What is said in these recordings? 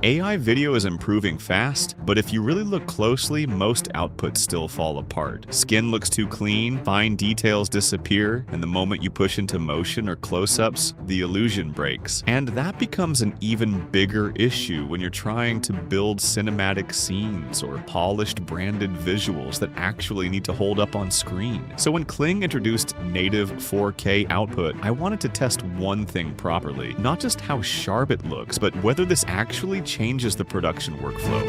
AI video is improving fast, but if you really look closely, most outputs still fall apart. Skin looks too clean, fine details disappear, and the moment you push into motion or close-ups, the illusion breaks. And that becomes an even bigger issue when you're trying to build cinematic scenes or polished branded visuals that actually need to hold up on screen. So when Kling introduced native 4K output, I wanted to test one thing properly, not just how sharp it looks, but whether this actually changes the production workflow.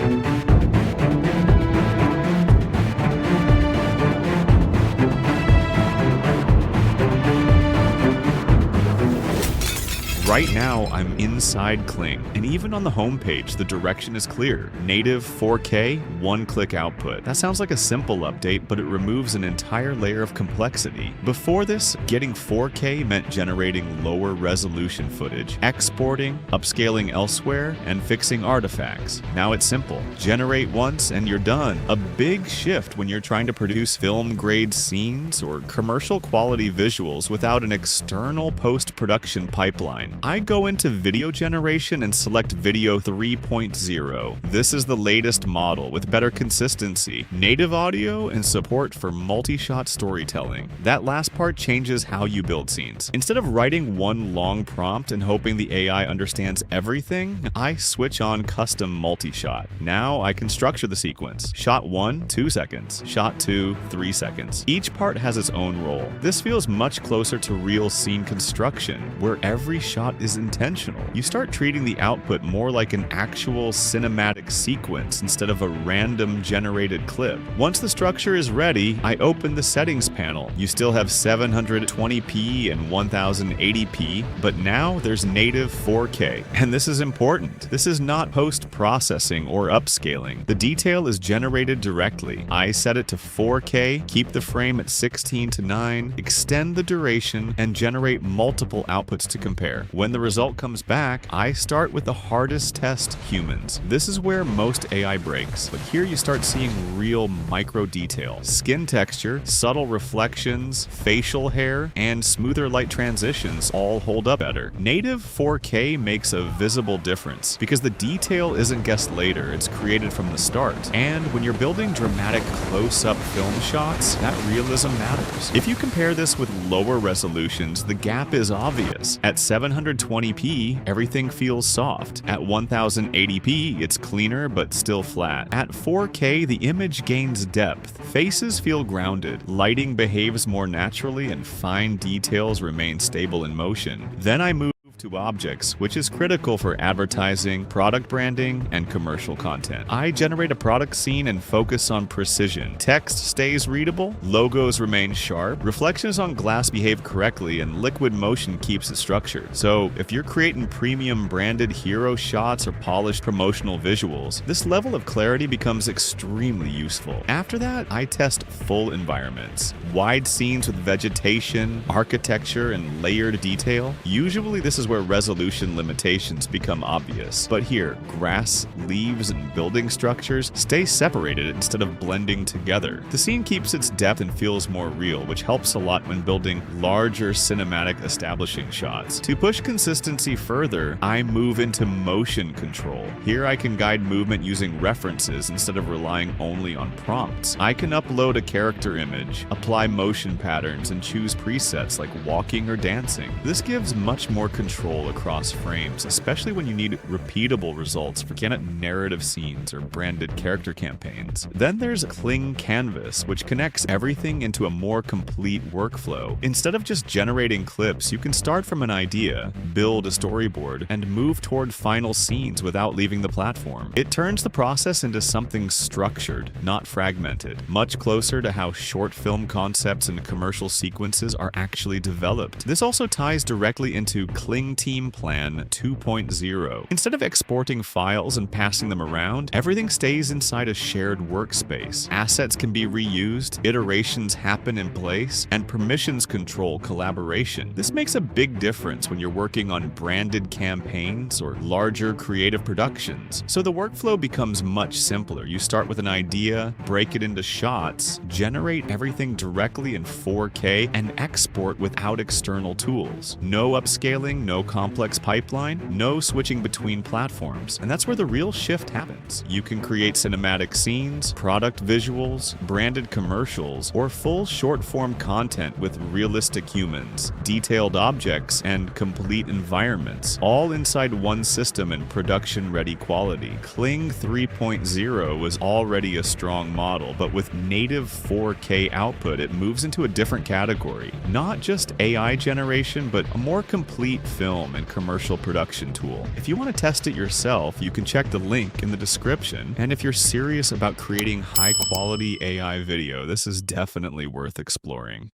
Right now, I'm inside Kling, and even on the homepage, the direction is clear. Native 4K, one-click output. That sounds like a simple update, but it removes an entire layer of complexity. Before this, getting 4K meant generating lower resolution footage, exporting, upscaling elsewhere, and fixing artifacts. Now it's simple. Generate once and you're done. A big shift when you're trying to produce film-grade scenes or commercial-quality visuals without an external post-production pipeline. I go into video generation and select Video 3.0. This is the latest model with better consistency, native audio, and support for multi-shot storytelling. That last part changes how you build scenes. Instead of writing one long prompt and hoping the AI understands everything, I switch on custom multi-shot. Now I can structure the sequence. Shot 1, 2 seconds. Shot 2, 3 seconds. Each part has its own role. This feels much closer to real scene construction, where every shot is intentional. You start treating the output more like an actual cinematic sequence instead of a random generated clip. Once the structure is ready, I open the settings panel. You still have 720p and 1080p, but now there's native 4K. And this is important. This is not post-processing or upscaling. The detail is generated directly. I set it to 4K, keep the frame at 16:9, extend the duration, and generate multiple outputs to compare. When the result comes back, I start with the hardest test, humans. This is where most AI breaks, but here you start seeing real micro detail. Skin texture, subtle reflections, facial hair, and smoother light transitions all hold up better. Native 4K makes a visible difference because the detail isn't guessed later, it's created from the start. And when you're building dramatic close-up film shots, that realism matters. If you compare this with lower resolutions, the gap is obvious. At 720p, everything feels soft. At 1080p, it's cleaner but still flat. At 4K, the image gains depth. Faces feel grounded, lighting behaves more naturally, and fine details remain stable in motion. Then I move to objects, which is critical for advertising, product branding, and commercial content. I generate a product scene and focus on precision. Text stays readable, logos remain sharp, reflections on glass behave correctly, and liquid motion keeps it structured. So if you're creating premium branded hero shots or polished promotional visuals, this level of clarity becomes extremely useful. After that, I test full environments. Wide scenes with vegetation, architecture, and layered detail. Usually this is where resolution limitations become obvious. But here, grass, leaves, and building structures stay separated instead of blending together. The scene keeps its depth and feels more real, which helps a lot when building larger cinematic establishing shots. To push consistency further, I move into motion control. Here I can guide movement using references instead of relying only on prompts. I can upload a character image, apply motion patterns, and choose presets like walking or dancing. This gives much more control across frames, especially when you need repeatable results for narrative scenes or branded character campaigns. Then there's Kling Canvas, which connects everything into a more complete workflow. Instead of just generating clips, you can start from an idea, build a storyboard, and move toward final scenes without leaving the platform. It turns the process into something structured, not fragmented, much closer to how short film concepts and commercial sequences are actually developed. This also ties directly into Kling Team Plan 2.0. Instead of exporting files and passing them around, everything stays inside a shared workspace. Assets can be reused, iterations happen in place, and permissions control collaboration. This makes a big difference when you're working on branded campaigns or larger creative productions. So the workflow becomes much simpler. You start with an idea, break it into shots, generate everything directly in 4K, and export without external tools. No upscaling, no no complex pipeline, no switching between platforms. And that's where the real shift happens. You can create cinematic scenes, product visuals, branded commercials, or full short-form content with realistic humans, detailed objects, and complete environments, all inside one system in production-ready quality. Kling 3.0 was already a strong model, but with native 4K output, it moves into a different category. Not just AI generation, but a more complete film and commercial production tool. If you want to test it yourself, you can check the link in the description. And if you're serious about creating high-quality AI video, this is definitely worth exploring.